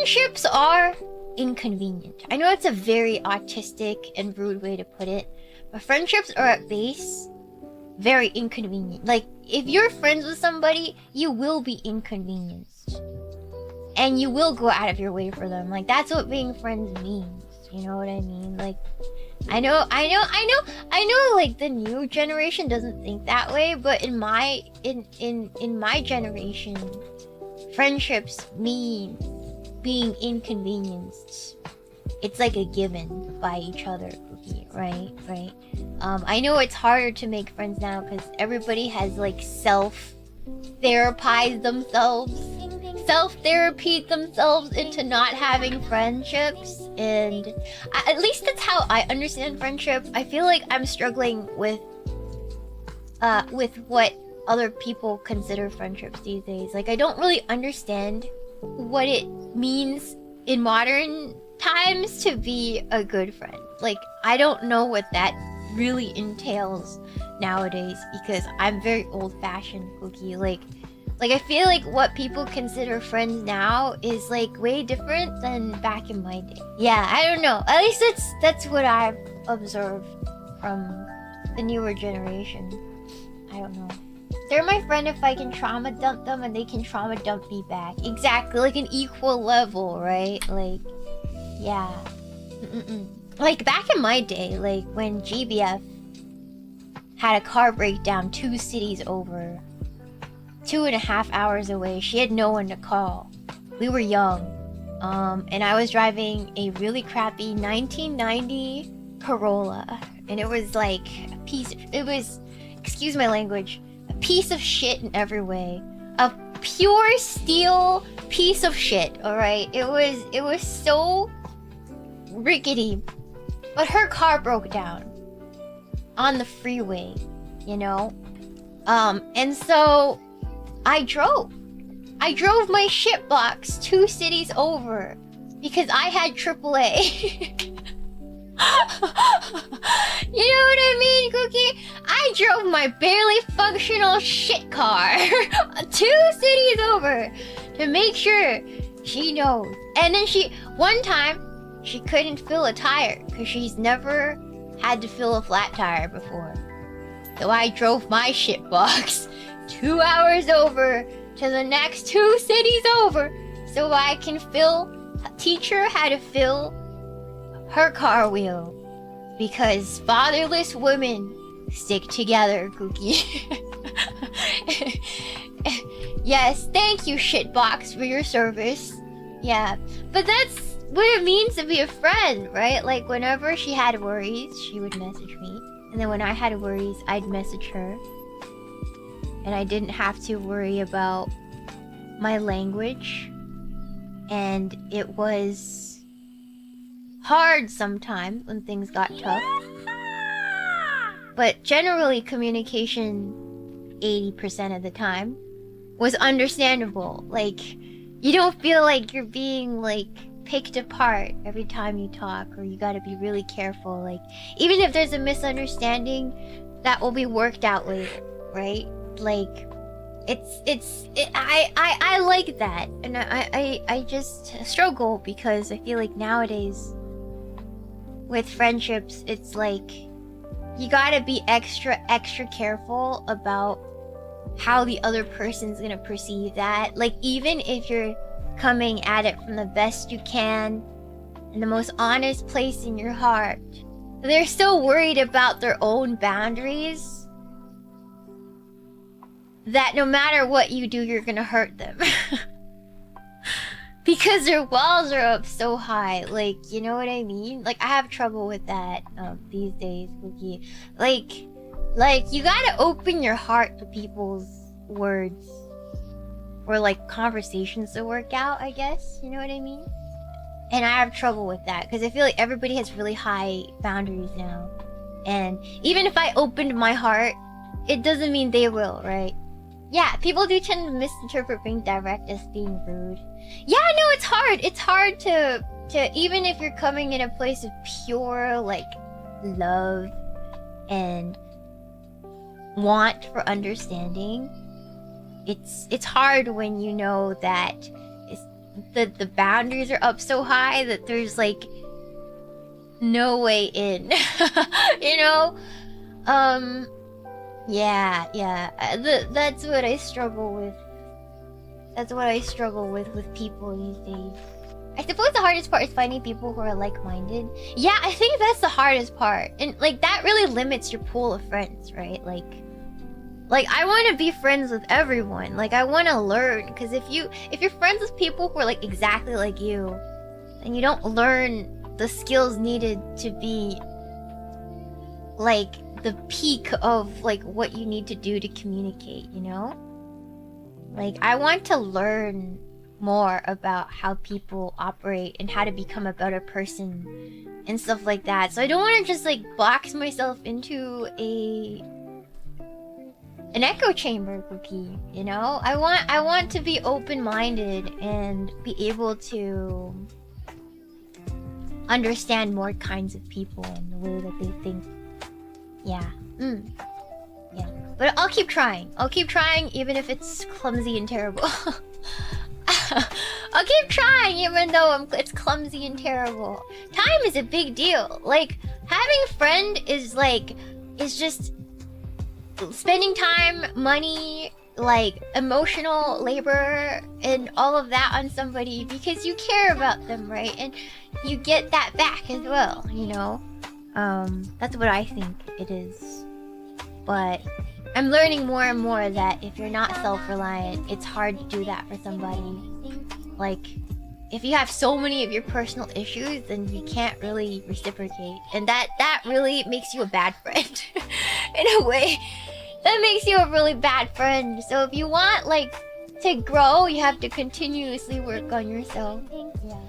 Friendships are inconvenient. I know it's a very autistic and rude way to put it, but friendships are at base very inconvenient. Like, if you're friends with somebody, you will be inconvenienced. And you will go out of your way for them. Like, that's what being friends means. You know what I mean? Like, I know, like, the new generation doesn't think that way, but in my generation, friendships mean being inconvenienced. It's like a given by each other, right? I know it's harder to make friends now because everybody has like self-therapized themselves, self-therapied themselves into not having friendships, and at least that's how I understand friendship. I feel like I'm struggling with what other people consider friendships these days. Like, I don't really understand what it means in modern times to be a good friend. Like, I don't know what that really entails nowadays because I'm very old-fashioned, Cookie. Like I feel like what people consider friends now is like way different than back in my day. Yeah, I don't know. At least that's what I've observed from the newer generation. I don't know. They're my friend if I can trauma dump them and they can trauma dump me back. Exactly, like an equal level, right? Like, yeah. Like back in my day, like when GBF had a car breakdown 2 cities over, 2.5 hours away, she had no one to call. We were young. And I was driving a really crappy 1990 Corolla. And it was like excuse my language, a piece of shit in every way. A pure steel piece of shit, alright? It was so rickety. But her car broke down on the freeway, you know? And so I drove my shitbox 2 cities over because I had AAA. You know what I mean, Cookie? I drove my barely functional shit car 2 cities over to make sure she knows. And then one time, she couldn't fill a tire because she's never had to fill a flat tire before. So I drove my shitbox 2 hours over to the next 2 cities over so I can teach her how to fill her car wheel. Because fatherless women stick together, Cookie. Yes, thank you, shitbox, for your service. Yeah, but that's what it means to be a friend, right? Like, whenever she had worries, she would message me. And then when I had worries, I'd message her. And I didn't have to worry about my language. And it was hard sometimes when things got tough. But generally, communication 80% of the time was understandable. Like, you don't feel like you're being, like, picked apart every time you talk, or you gotta be really careful. Like, even if there's a misunderstanding, that will be worked out later, right? Like, I like that, and I just struggle because I feel like nowadays with friendships, it's like you gotta be extra careful about how the other person's gonna perceive that. Like, even if you're coming at it from the best you can in the most honest place in your heart, they're still worried about their own boundaries, that no matter what you do, you're gonna hurt them. Because their walls are up so high. Like, you know what I mean? Like, I have trouble with that these days, Cookie. Like, you gotta open your heart to people's words. Or, like, conversations to work out, I guess. You know what I mean? And I have trouble with that. Because I feel like everybody has really high boundaries now. And even if I opened my heart, it doesn't mean they will, right? Yeah, people do tend to misinterpret being direct as being rude. Yeah, no, it's hard. It's hard to even if you're coming in a place of pure, like, love and want for understanding, it's hard when you know that the boundaries are up so high that there's like no way in. You know? Yeah, that's what I struggle with. That's what I struggle with people these days. I suppose the hardest part is finding people who are like-minded. Yeah, I think that's the hardest part. And like that really limits your pool of friends, right? Like I want to be friends with everyone. Like I want to learn, because if you're friends with people who are like exactly like you, and you don't learn the skills needed to be like the peak of like what you need to do to communicate, you know? Like I want to learn more about how people operate and how to become a better person and stuff like that. So I don't want to just like box myself into an echo chamber, Cookie, you know? I want to be open-minded and be able to understand more kinds of people and the way that they think. Yeah. Yeah. But I'll keep trying. I'll keep trying even if it's clumsy and terrible. I'll keep trying even though it's clumsy and terrible. Time is a big deal. Like, having a friend is just spending time, money, like emotional labor and all of that on somebody because you care about them, right? And you get that back as well, you know? That's what I think it is. But I'm learning more and more that if you're not self-reliant, it's hard to do that for somebody. Like, if you have so many of your personal issues, then you can't really reciprocate. And that really makes you a bad friend. In a way. That makes you a really bad friend. So if you want, like, to grow, you have to continuously work on yourself. Yeah.